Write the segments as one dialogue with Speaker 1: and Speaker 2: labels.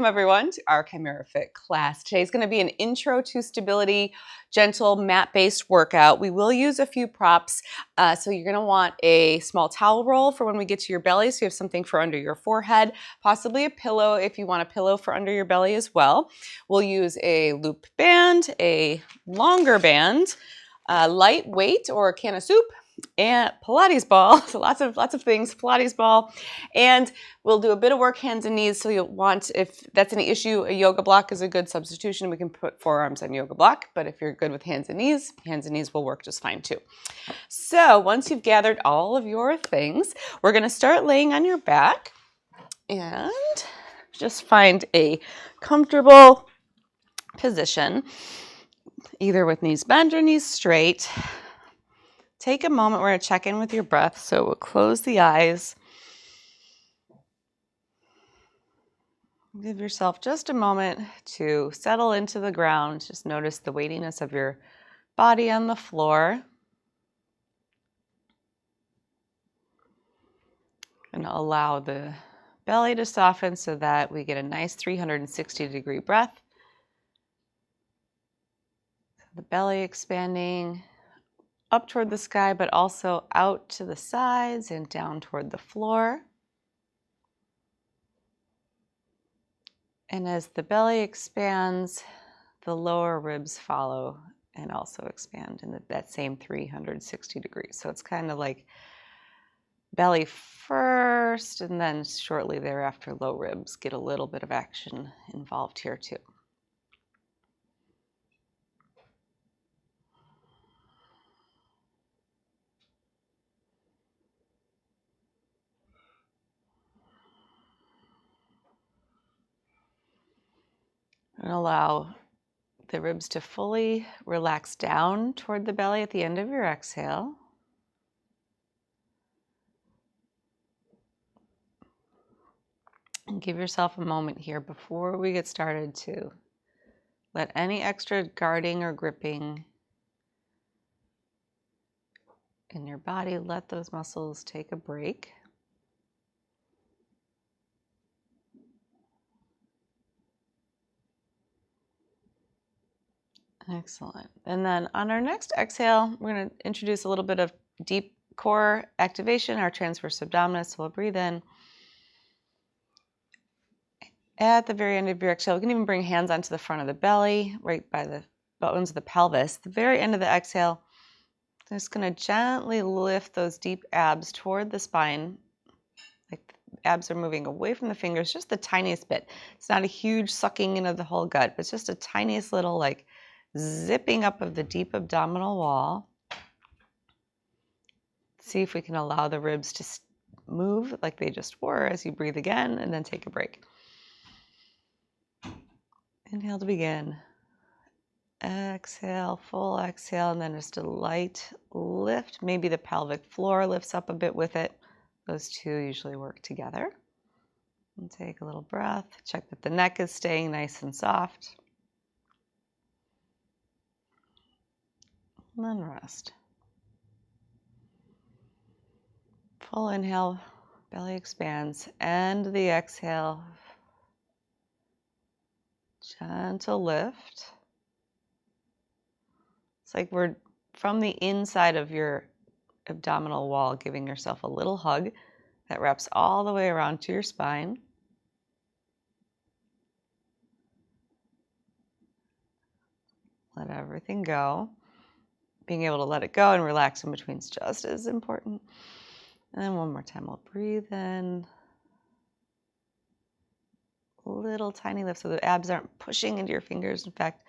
Speaker 1: Welcome everyone to our ChimeraFit class. Today's going to be an intro to stability, gentle mat-based workout. We will use a few props, so you're going to want a small towel roll for when we get to your belly, so you have something for under your forehead, possibly a pillow if you want a pillow for under your belly as well. We'll use a loop band, a longer band, lightweight or a can of soup, and Pilates ball, so lots of things, Pilates ball, and we'll do a bit of work hands and knees. So you'll want, if that's any issue, a yoga block is a good substitution. We can put forearms on yoga block, but if you're good with hands and knees will work just fine too. So once you've gathered all of your things, we're going to start laying on your back and just find a comfortable position, either with knees bent or knees straight. Take a moment, we're going to check in with your breath, so we'll close the eyes. Give yourself just a moment to settle into the ground. Just notice the weightiness of your body on the floor. And allow the belly to soften so that we get a nice 360-degree breath. The belly expanding up toward the sky, but also out to the sides and down toward the floor. And as the belly expands, the lower ribs follow and also expand in that same 360 degrees. So it's kind of like belly first, and then shortly thereafter, low ribs get a little bit of action involved here too. And allow the ribs to fully relax down toward the belly at the end of your exhale. And give yourself a moment here before we get started to let any extra guarding or gripping in your body, let those muscles take a break. Excellent. And then on our next exhale, we're going to introduce a little bit of deep core activation, our transverse abdominis. So we'll breathe in. At the very end of your exhale, you can even bring hands onto the front of the belly, right by the bones of the pelvis. The very end of the exhale, I'm just going to gently lift those deep abs toward the spine. Like the abs are moving away from the fingers, just the tiniest bit. It's not a huge sucking into the whole gut, but it's just a tiniest little like zipping up of the deep abdominal wall. See if we can allow the ribs to move like they just were as you breathe again, and then take a break. Inhale to begin. Exhale, full exhale, and then just a light lift. Maybe the pelvic floor lifts up a bit with it. Those two usually work together. And take a little breath. Check that the neck is staying nice and soft. And then rest. Full inhale, belly expands. End the exhale. Gentle lift. It's like we're from the inside of your abdominal wall, giving yourself a little hug that wraps all the way around to your spine. Let everything go. Being able to let it go and relax in between is just as important. And then one more time, we'll breathe in. Little tiny lift so the abs aren't pushing into your fingers. In fact,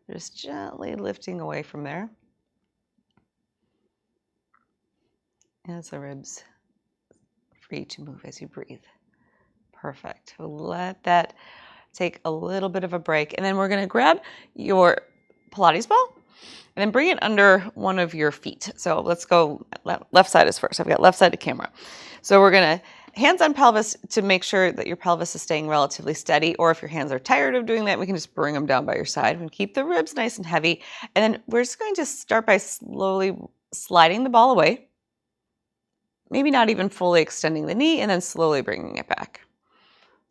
Speaker 1: they're just gently lifting away from there. As the ribs free to move as you breathe. Perfect. We'll let that take a little bit of a break. And then we're going to grab your Pilates ball and then bring it under one of your feet. So let's go left side is first. I've got left side to camera. So we're going to hands on pelvis to make sure that your pelvis is staying relatively steady, or if your hands are tired of doing that, we can just bring them down by your side and keep the ribs nice and heavy. And then we're just going to start by slowly sliding the ball away, maybe not even fully extending the knee, and then slowly bringing it back.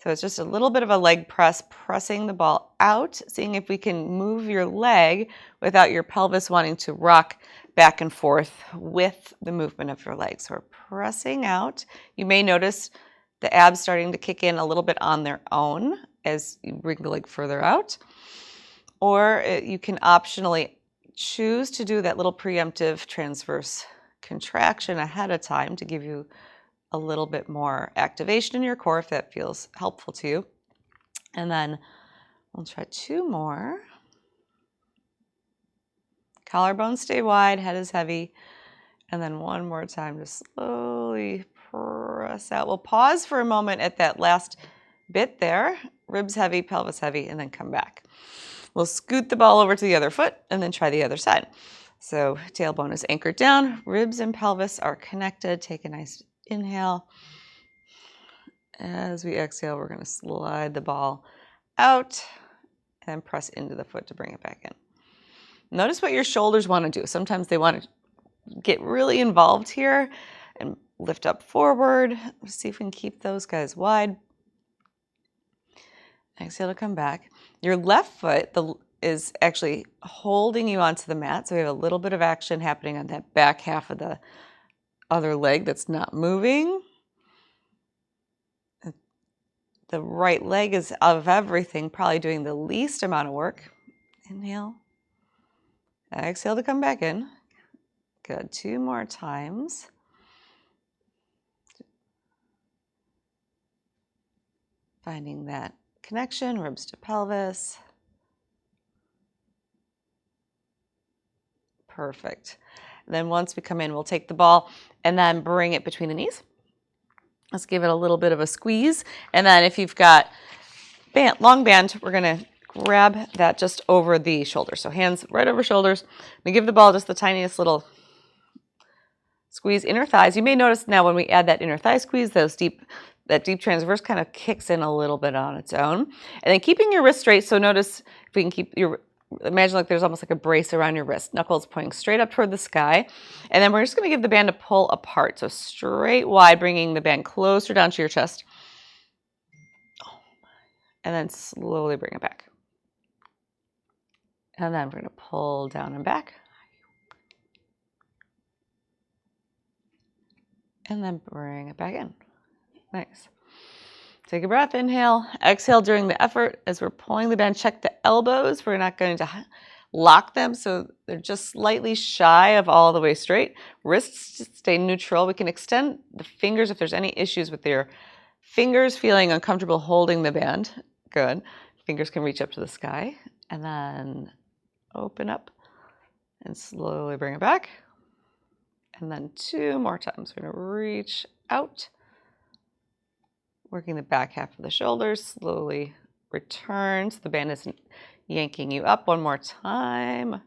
Speaker 1: So it's just a little bit of a leg press, pressing the ball out, seeing if we can move your leg without your pelvis wanting to rock back and forth with the movement of your legs. So we're pressing out. You may notice the abs starting to kick in a little bit on their own as you bring the leg further out. Or you can optionally choose to do that little preemptive transverse contraction ahead of time to give you a little bit more activation in your core if that feels helpful to you. And then we'll try 2 more. Collarbones stay wide, head is heavy. And then 1 more time, just slowly press out. We'll pause for a moment at that last bit there. Ribs heavy, pelvis heavy, and then come back. We'll scoot the ball over to the other foot and then try the other side. So tailbone is anchored down, ribs and pelvis are connected. Take a nice inhale. As we exhale, we're going to slide the ball out and press into the foot to bring it back in. Notice what your shoulders want to do. Sometimes they want to get really involved here and lift up forward. See if we can keep those guys wide. Exhale to come back. Your left foot is actually holding you onto the mat. So we have a little bit of action happening on that back half of the other leg that's not moving. The right leg is, of everything, probably doing the least amount of work. Inhale. Exhale to come back in. Good. 2 more times. Finding that connection, ribs to pelvis. Perfect. And then once we come in, we'll take the ball and then bring it between the knees. Let's give it a little bit of a squeeze. And then if you've got long band, we're going to grab that just over the shoulders. So hands right over shoulders. We give the ball just the tiniest little squeeze, inner thighs. You may notice now when we add that inner thigh squeeze, that deep transverse kind of kicks in a little bit on its own. And then keeping your wrist straight. So notice if we can keep imagine like there's almost like a brace around your wrist, knuckles pointing straight up toward the sky. And then we're just going to give the band a pull apart. So straight wide, bringing the band closer down to your chest. And then slowly bring it back. And then we're going to pull down and back. And then bring it back in. Nice. Take a breath, inhale, exhale during the effort. As we're pulling the band, check the elbows. We're not going to lock them, so they're just slightly shy of all the way straight. Wrists stay neutral. We can extend the fingers if there's any issues with your fingers feeling uncomfortable holding the band. Good. Fingers can reach up to the sky. And then open up and slowly bring it back. And then 2 more times. We're going to reach out. Working the back half of the shoulders, slowly return so the band isn't yanking you up. 1 more time.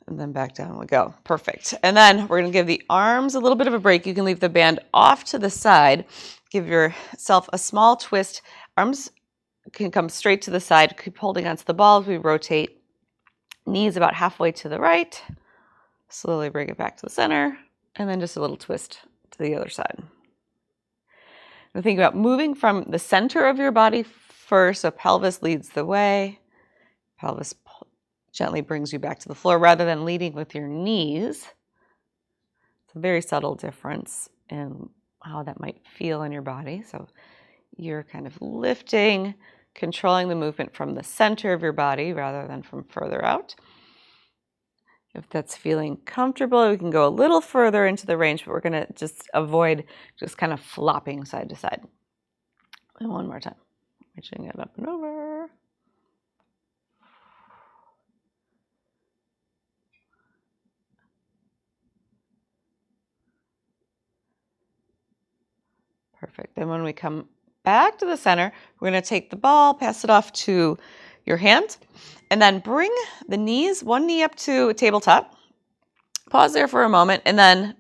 Speaker 1: And then back down we go. Perfect. And then we're going to give the arms a little bit of a break. You can leave the band off to the side. Give yourself a small twist. Arms can come straight to the side. Keep holding onto the ball as we rotate. Knees about halfway to the right. Slowly bring it back to the center. And then just a little twist to the other side. And think about moving from the center of your body first, so pelvis leads the way. Pelvis gently brings you back to the floor rather than leading with your knees. It's a very subtle difference in how that might feel in your body. So you're kind of lifting, controlling the movement from the center of your body rather than from further out. If that's feeling comfortable, we can go a little further into the range, but we're going to just avoid just kind of flopping side to side. And 1 more time. Reaching it up and over. Perfect. Then when we come back to the center, we're going to take the ball, pass it off to your hand, and then bring the knees, 1 knee up to a tabletop. Pause there for a moment, and then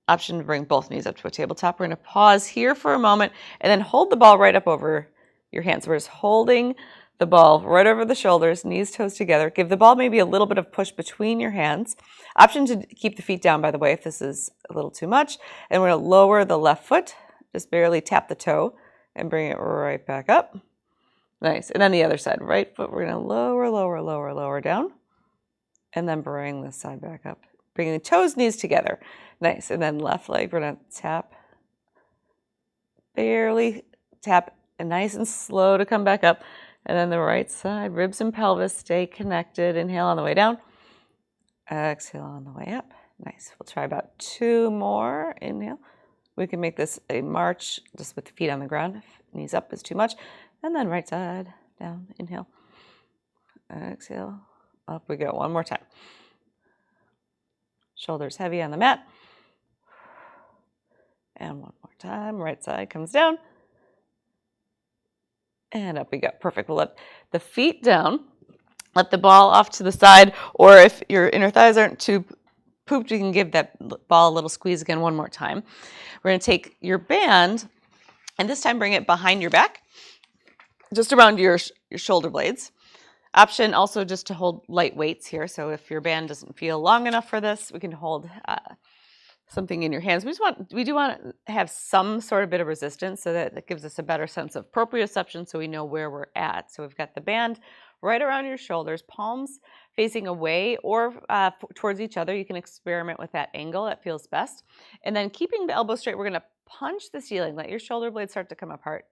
Speaker 1: option to bring both knees up to a tabletop. We're going to pause here for a moment, and then hold the ball right up over your hands. We're just holding the ball right over the shoulders, knees, toes together. Give the ball maybe a little bit of push between your hands. Option to keep the feet down, by the way, if this is a little too much. And we're going to lower the left foot just barely tap the toe and bring it right back up. Nice. And then the other side, right foot, we're going to lower, lower, lower, lower down. And then bring this side back up. Bringing the toes, knees together. Nice. And then left leg, we're going to tap. Barely tap, and nice and slow to come back up. And then the right side, ribs and pelvis stay connected. Inhale on the way down. Exhale on the way up. Nice. We'll try about 2 more. Inhale. We can make this a march just with the feet on the ground. If knees up is too much. And then right side down. Inhale. Exhale. Up we go. One more time. Shoulders heavy on the mat. And one more time. Right side comes down. And up we go. Perfect. We'll let the feet down. Let the ball off to the side. Or if your inner thighs aren't too pooped, you can give that ball a little squeeze again one more time. We're going to take your band, and this time bring it behind your back, just around your shoulder blades. Option also just to hold light weights here. So if your band doesn't feel long enough for this, we can hold something in your hands. We do want to have some sort of bit of resistance so that it gives us a better sense of proprioception so we know where we're at. So we've got the band right around your shoulders, palms facing away or towards each other. You can experiment with that angle. That feels best. And then keeping the elbow straight, we're going to punch the ceiling. Let your shoulder blades start to come apart.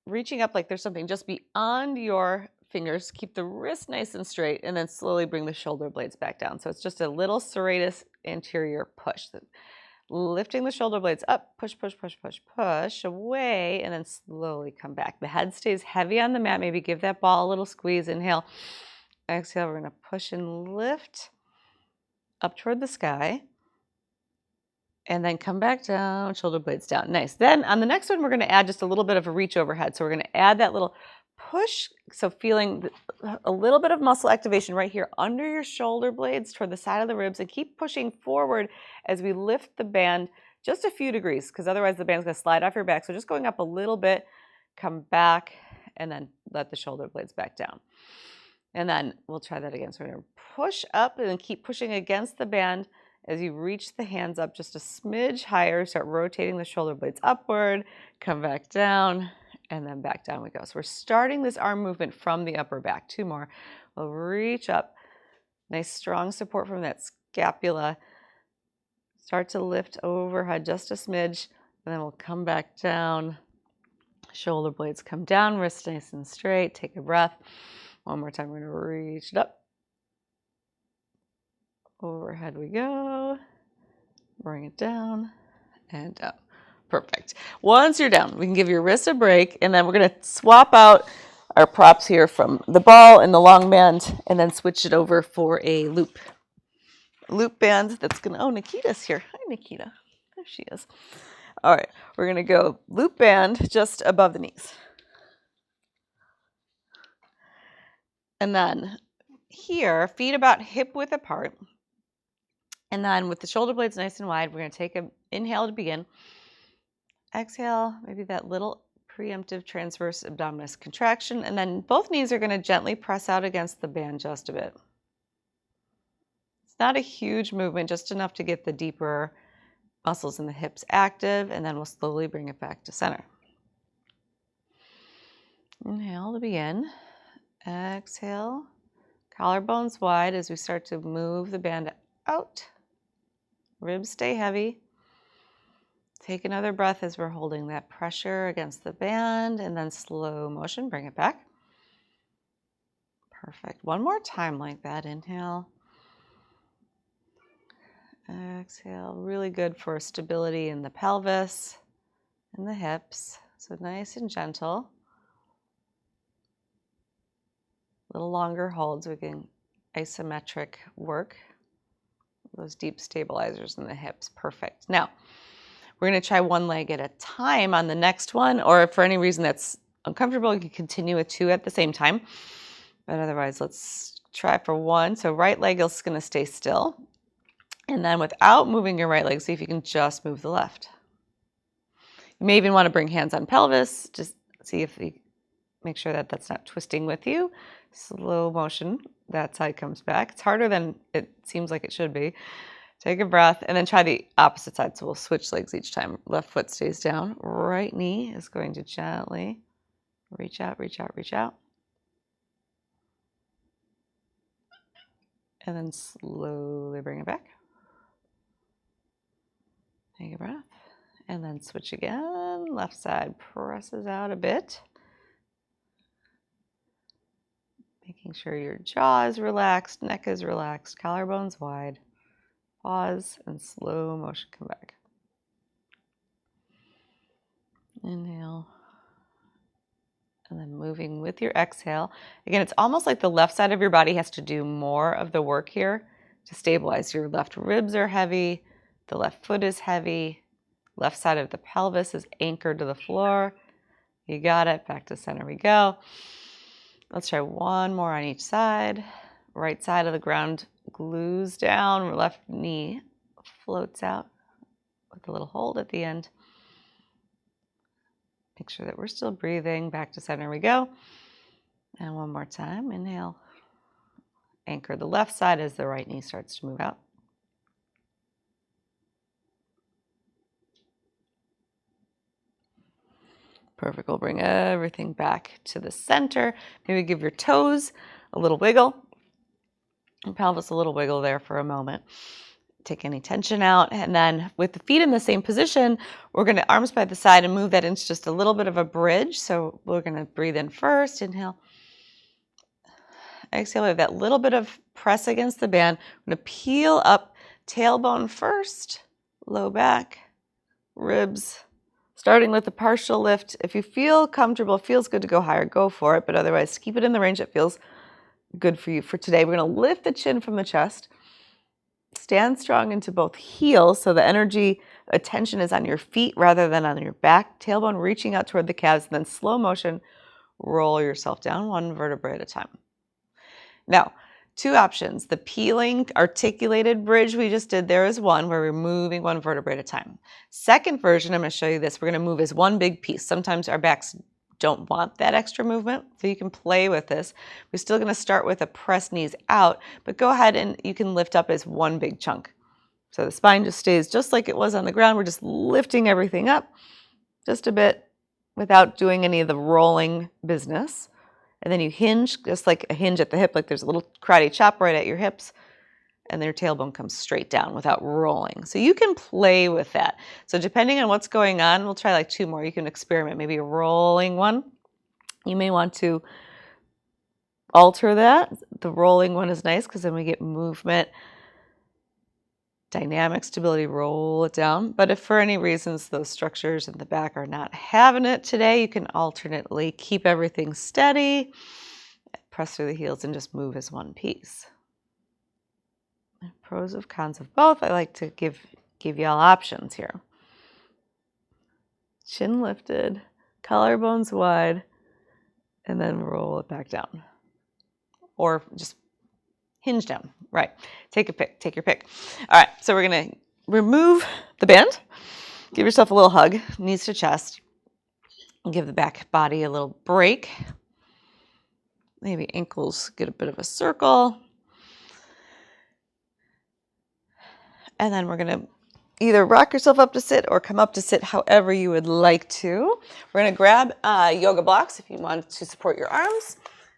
Speaker 1: Reaching up like there's something just beyond your fingers. Keep the wrist nice and straight, and then slowly bring the shoulder blades back down. So it's just a little serratus anterior push. Lifting the shoulder blades up, push, push, push, push, push away, and then slowly come back. The head stays heavy on the mat. Maybe give that ball a little squeeze. Inhale. Exhale. We're going to push and lift up toward the sky. And then come back down, shoulder blades down. Nice. Then on the next one, we're going to add just a little bit of a reach overhead. So we're going to add that little push. So feeling a little bit of muscle activation right here under your shoulder blades toward the side of the ribs, and keep pushing forward as we lift the band just a few degrees, because otherwise the band's going to slide off your back. So just going up a little bit, come back, and then let the shoulder blades back down. And then we'll try that again. So we're going to push up and then keep pushing against the band. As you reach the hands up just a smidge higher, start rotating the shoulder blades upward, come back down, and then back down we go. So we're starting this arm movement from the upper back. 2 more. We'll reach up. Nice strong support from that scapula. Start to lift overhead just a smidge, and then we'll come back down. Shoulder blades come down, wrist nice and straight. Take a breath. One more time, we're going to reach it up. Overhead we go, bring it down and down. Perfect. Once you're down, we can give your wrist a break, and then we're going to swap out our props here from the ball and the long band, and then switch it over for a loop band that's going to, oh, Nikita's here. Hi, Nikita. There she is. All right, we're going to go loop band just above the knees. And then here, feet about hip width apart. And then with the shoulder blades nice and wide, we're going to take an inhale to begin. Exhale, maybe that little preemptive transverse abdominis contraction. And then both knees are going to gently press out against the band just a bit. It's not a huge movement, just enough to get the deeper muscles in the hips active. And then we'll slowly bring it back to center. Inhale to begin. Exhale. Collarbones wide as we start to move the band out. Ribs stay heavy. Take another breath as we're holding that pressure against the band, and then slow motion, bring it back. Perfect. One more time like that. Inhale. Exhale. Really good for stability in the pelvis and the hips. So nice and gentle. A little longer holds. We can isometric work. Those deep stabilizers in the hips. Perfect. Now, we're going to try one leg at a time on the next one, or if for any reason that's uncomfortable, you can continue with 2 at the same time. But otherwise, let's try for 1. So right leg is going to stay still. And then without moving your right leg, see if you can just move the left. You may even want to bring hands on pelvis. Just see if you make sure that that's not twisting with you. Slow motion. That side comes back. It's harder than it seems like it should be Take a breath and then try the opposite side. So we'll switch legs each time. Left foot stays down. Right knee is going to gently reach out, reach out, reach out. And then slowly bring it back. Take a breath. And then switch again. Left side presses out a bit. Making sure your jaw is relaxed, neck is relaxed, collarbones wide. Pause and slow motion come back. Inhale. And then moving with your exhale. Again, it's almost like the left side of your body has to do more of the work here to stabilize. Your left ribs are heavy. The left foot is heavy. Left side of the pelvis is anchored to the floor. You got it. Back to center we go. Let's try one more on each side. Right side of the ground glues down. Left knee floats out with a little hold at the end. Make sure that we're still breathing. Back to center we go. And one more time. Inhale. Anchor the left side as the right knee starts to move out. Perfect. We'll bring everything back to the center. Maybe give your toes a little wiggle. And pelvis a little wiggle there for a moment. Take any tension out. And then with the feet in the same position, we're going to arms by the side and move that into just a little bit of a bridge. So we're going to breathe in first. Inhale. Exhale. We have that little bit of press against the band. We're going to peel up, tailbone first, low back, ribs. Starting with a partial lift. If you feel comfortable, feels good to go higher, go for it. But otherwise, keep it in the range that feels good for you. For today, we're going to lift the chin from the chest. Stand strong into both heels so the energy, attention is on your feet rather than on your back. Tailbone reaching out toward the calves. And then slow motion, roll yourself down one vertebrae at a time. Now, two options. The peeling articulated bridge we just did there is one where we're moving one vertebrae at a time. Second version, I'm going to show you this. We're going to move as one big piece. Sometimes our backs don't want that extra movement, so you can play with this. We're still going to start with a press knees out, but go ahead and you can lift up as one big chunk. So the spine just stays just like it was on the ground. We're just lifting everything up just a bit without doing any of the rolling business. And then you hinge, just like a hinge at the hip, like there's a little karate chop right at your hips, and their tailbone comes straight down without rolling. So you can play with that. So depending on what's going on, we'll try like two more. You can experiment, maybe a rolling one. You may want to alter that. The rolling one is nice because then we get movement, dynamic stability, roll it down. But if for any reasons those structures in the back are not having it today, you can alternately keep everything steady, press through the heels, and just move as one piece. Pros and cons of both. I like to give you all options here. Chin lifted, collarbones wide, and then roll it back down. Or just hinge down. Right. Take a pick. Take your pick. All right. So we're going to remove the band. Give yourself a little hug, knees to chest. And give the back body a little break. Maybe ankles get a bit of a circle. And then we're going to either rock yourself up to sit or come up to sit however you would like to. We're going to grab yoga blocks if you want to support your arms.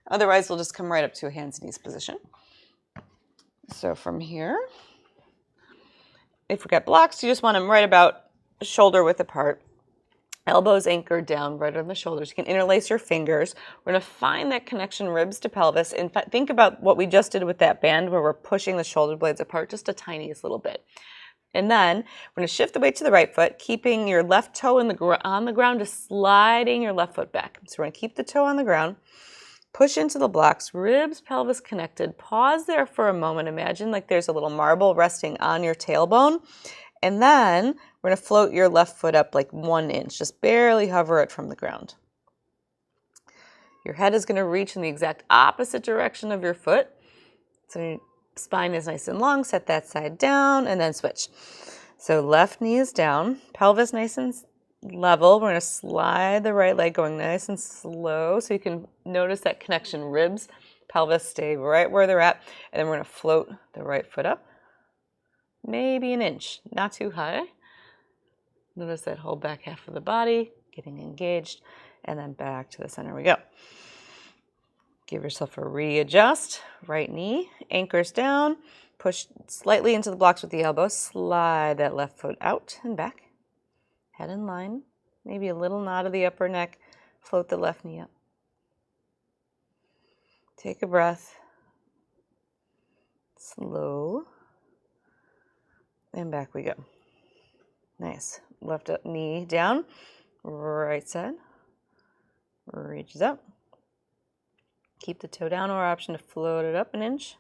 Speaker 1: Otherwise, we'll just come right up to a hands and knees position. So from here, if we got blocks, you just want them right about shoulder width apart. Elbows anchored down right on the shoulders. You can interlace your fingers. We're going to find that connection ribs to pelvis. In fact, think about what we just did with that band where we're pushing the shoulder blades apart just a tiniest little bit. And then we're going to shift the weight to the right foot, keeping your left toe on the ground, just sliding your left foot back. So we're going to keep the toe on the ground. Push into the blocks, ribs, pelvis connected. Pause there for a moment. Imagine like there's a little marble resting on your tailbone. And then we're going to float your left foot up like 1 inch. Just barely hover it from the ground. Your head is going to reach in the exact opposite direction of your foot. So your spine is nice and long. Set that side down and then switch. So left knee is down, pelvis nice and level. We're going to slide the right leg going nice and slow so you can notice that connection. Ribs, pelvis stay right where they're at. And then we're going to float the right foot up maybe an inch, not too high. Notice that whole back half of the body getting engaged, and then back to the center we go. Give yourself a readjust. Right knee anchors down. Push slightly into the blocks with the elbow. Slide that left foot out and back. Head in line. Maybe a little nod of the upper neck. Float the left knee up. Take a breath. Slow. And back we go. Nice. Left knee down. Right side. Reaches up. Keep the toe down or option to float it up an inch.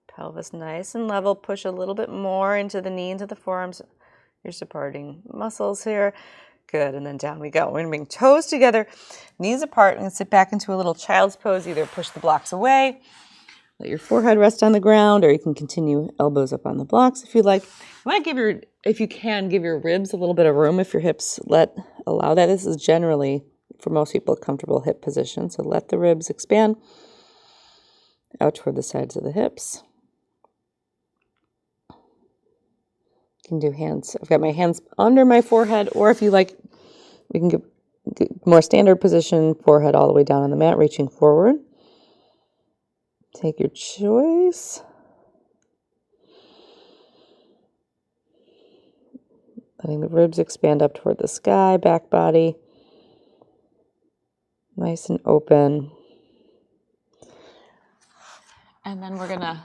Speaker 1: Pelvis nice and level. Push a little bit more into the knee, into the forearms. You're supporting muscles here. Good, and then down we go. We're gonna bring toes together, knees apart, and sit back into a little child's pose. Either push the blocks away, let your forehead rest on the ground, or you can continue elbows up on the blocks if you like. You want to if you can, give your ribs a little bit of room if your hips allow that. This is generally, for most people, a comfortable hip position. So let the ribs expand out toward the sides of the hips. You can do hands. I've got my hands under my forehead, or if you like, we can get more standard position, forehead all the way down on the mat, reaching forward. Take your choice. Letting the ribs expand up toward the sky, back body. Nice and open. And then we're gonna,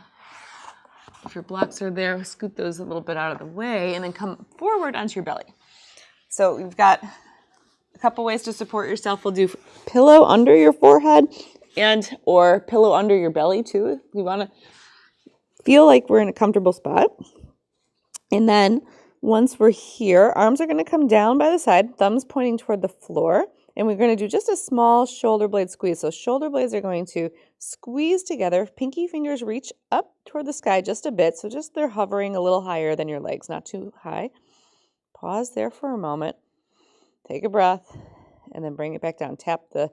Speaker 1: if your blocks are there, scoot those a little bit out of the way and then come forward onto your belly. So we've got a couple ways to support yourself. We'll do pillow under your forehead or pillow under your belly too. If you want to feel like we're in a comfortable spot. And then once we're here, arms are going to come down by the side, thumbs pointing toward the floor. And we're going to do just a small shoulder blade squeeze. So shoulder blades are going to squeeze together. Pinky fingers reach up toward the sky just a bit. So just they're hovering a little higher than your legs, not too high. Pause there for a moment. Take a breath and then bring it back down. Tap the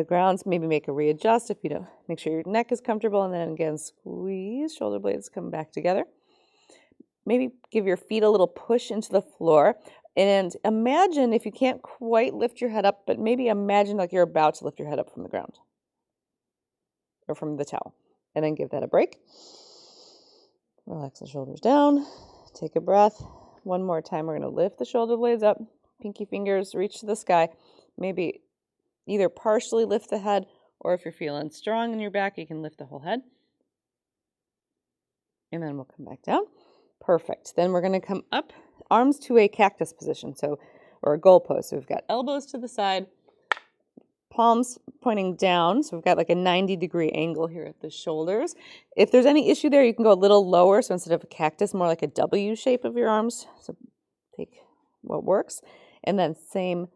Speaker 1: grounds, maybe make a readjust if you don't. Make sure your neck is comfortable, and then again, squeeze. Shoulder blades come back together. Maybe give your feet a little push into the floor. And imagine, if you can't quite lift your head up, but maybe imagine like you're about to lift your head up from the ground or from the towel. And then give that a break. Relax the shoulders down. Take a breath. One more time, we're going to lift the shoulder blades up. Pinky fingers reach to the sky. Maybe either partially lift the head, or if you're feeling strong in your back, you can lift the whole head. And then we'll come back down. Perfect. Then we're going to come up, arms to a cactus position, or a goal pose. So we've got elbows to the side, palms pointing down. So we've got like a 90-degree angle here at the shoulders. If there's any issue there, you can go a little lower. So instead of a cactus, more like a W shape of your arms. So take what works. And then same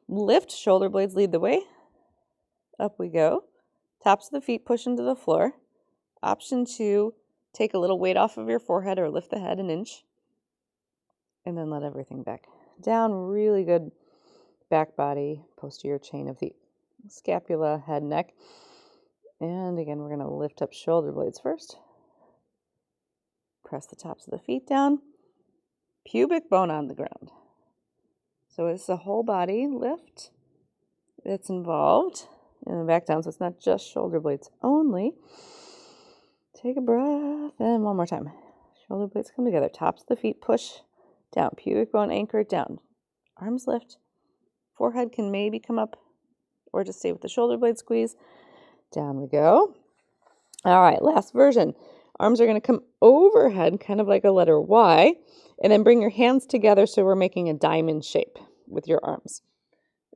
Speaker 1: lift, shoulder blades lead the way. Up we go. Tops of the feet push into the floor. Option 2, take a little weight off of your forehead or lift the head an inch. And then let everything back down. Really good back body, posterior chain of the scapula, head, neck. And again, we're going to lift up shoulder blades first. Press the tops of the feet down. Pubic bone on the ground. So it's a whole body lift that's involved. And then back down, so it's not just shoulder blades only. Take a breath, and one more time. Shoulder blades come together. Tops of the feet push down. Pubic bone anchored down. Arms lift. Forehead can maybe come up or just stay with the shoulder blade squeeze. Down we go. All right, last version. Arms are going to come overhead, kind of like a letter Y, and then bring your hands together so we're making a diamond shape with your arms.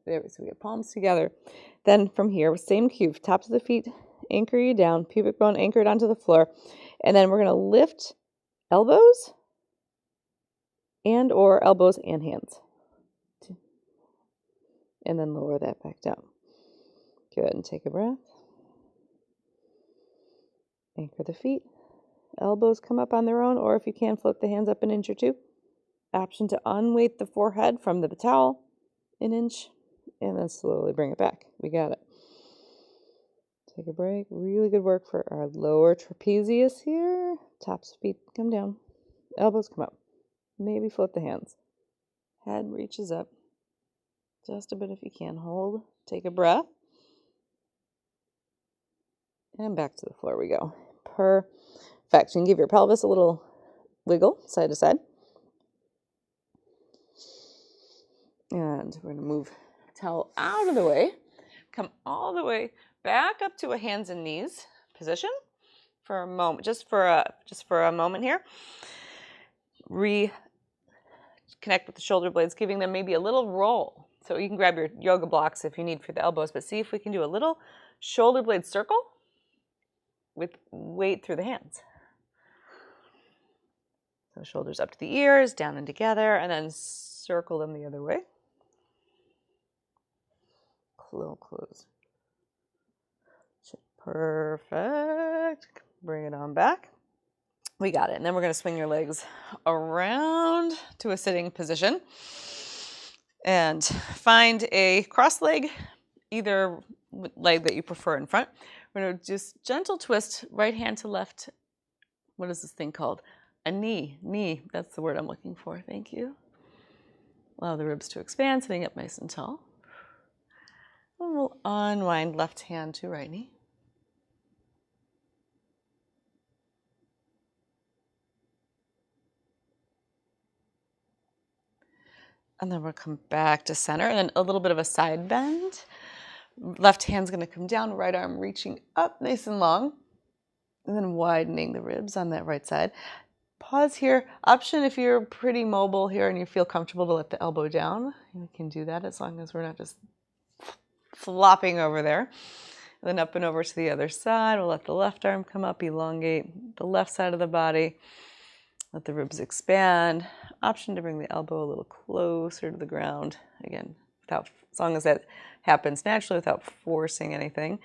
Speaker 1: There, so we get palms together. Then from here, same cue, tops of the feet, anchor you down, pubic bone anchored onto the floor, and then we're going to lift elbows or elbows and hands. And then lower that back down. Good, and take a breath. Anchor the feet. Elbows come up on their own, or if you can, float the hands up an inch or two. Option to unweight the forehead from the towel, an inch, and then slowly bring it back. We got it. Take a break. Really good work for our lower trapezius here. Tops of feet come down. Elbows come up. Maybe flip the hands. Head reaches up. Just a bit if you can. Hold. Take a breath. And back to the floor we go. Perfect. You can give your pelvis a little wiggle side to side. And we're going to move towel out of the way. Come all the way back up to a hands and knees position for a moment, just for a moment here. Reconnect with the shoulder blades, giving them maybe a little roll. So you can grab your yoga blocks if you need for the elbows, but see if we can do a little shoulder blade circle with weight through the hands. So shoulders up to the ears, down and together, and then circle them the other way. Close. Perfect. Bring it on back. We got it. And then we're going to swing your legs around to a sitting position. And find a cross leg, either leg that you prefer in front. We're going to just gentle twist, right hand to left. What is this thing called? A knee. Knee. That's the word I'm looking for. Thank you. Allow the ribs to expand, sitting up nice and tall. And we'll unwind left hand to right knee. And then we'll come back to center, and then a little bit of a side bend. Left hand's going to come down, right arm reaching up nice and long, and then widening the ribs on that right side. Pause here. Option if you're pretty mobile here and you feel comfortable to let the elbow down. You can do that as long as we're not just flopping over there. And then up and over to the other side. We'll let the left arm come up, elongate the left side of the body. Let the ribs expand. Option to bring the elbow a little closer to the ground. Again, as long as that happens naturally without forcing anything.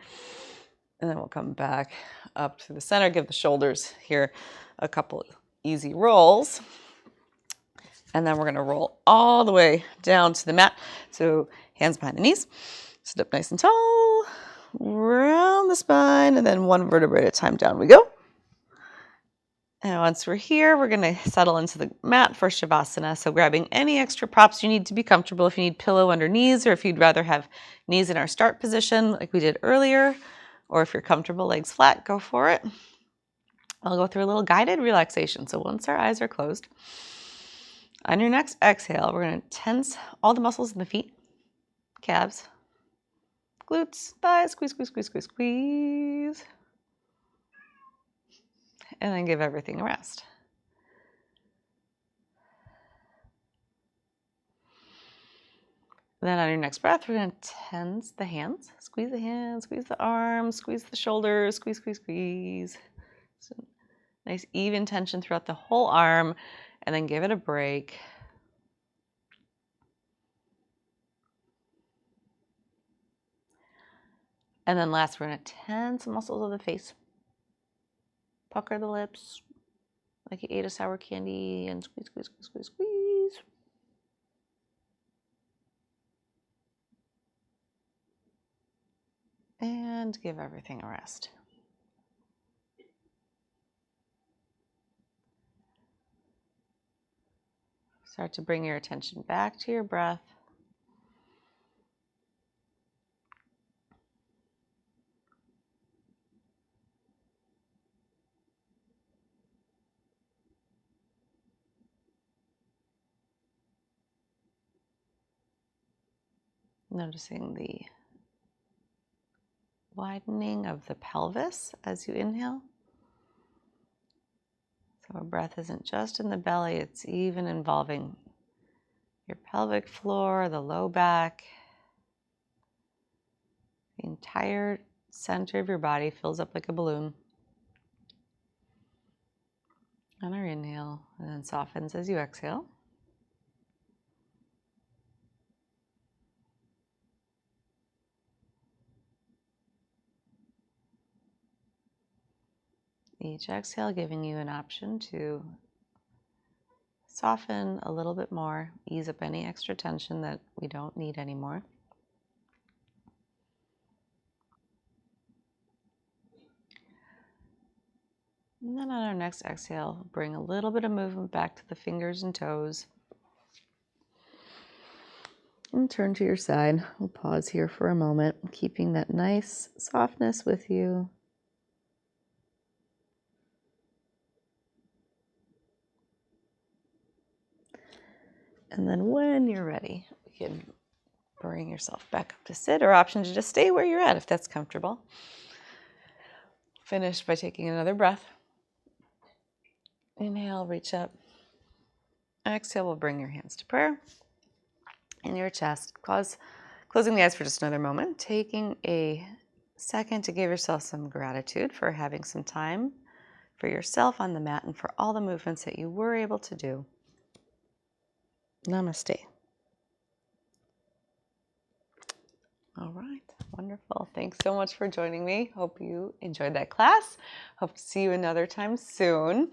Speaker 1: And then we'll come back up to the center. Give the shoulders here a couple easy rolls. And then we're going to roll all the way down to the mat. So hands behind the knees. Sit up nice and tall. Round the spine. And then one vertebrae at a time. Down we go. And once we're here, we're going to settle into the mat for Shavasana. So grabbing any extra props you need to be comfortable. If you need pillow under knees, or if you'd rather have knees in our start position like we did earlier, or if you're comfortable, legs flat, go for it. I'll go through a little guided relaxation. So once our eyes are closed, on your next exhale, we're going to tense all the muscles in the feet, calves, glutes, thighs, squeeze, squeeze, squeeze, squeeze, squeeze. And then give everything a rest. Then on your next breath, we're going to tense the hands. Squeeze the hands, squeeze the arms, squeeze the shoulders, squeeze, squeeze, squeeze. So nice even tension throughout the whole arm, and then give it a break. And then last, we're going to tense the muscles of the face. Pucker the lips like you ate a sour candy, and squeeze, squeeze, squeeze, squeeze, squeeze. And give everything a rest. Start to bring your attention back to your breath. Noticing the widening of the pelvis as you inhale. So our breath isn't just in the belly, it's even involving your pelvic floor, the low back. The entire center of your body fills up like a balloon. On our inhale, and then softens as you exhale. Each exhale giving you an option to soften a little bit more, ease up any extra tension that we don't need anymore. And then on our next exhale, bring a little bit of movement back to the fingers and toes. And turn to your side. We'll pause here for a moment, keeping that nice softness with you. And then when you're ready, you can bring yourself back up to sit, or option to just stay where you're at if that's comfortable. Finish by taking another breath. Inhale, reach up. Exhale, we'll bring your hands to prayer in your chest. Closing the eyes for just another moment. Taking a second to give yourself some gratitude for having some time for yourself on the mat and for all the movements that you were able to do. Namaste. All right, wonderful. Thanks so much for joining me. Hope you enjoyed that class. Hope to see you another time soon.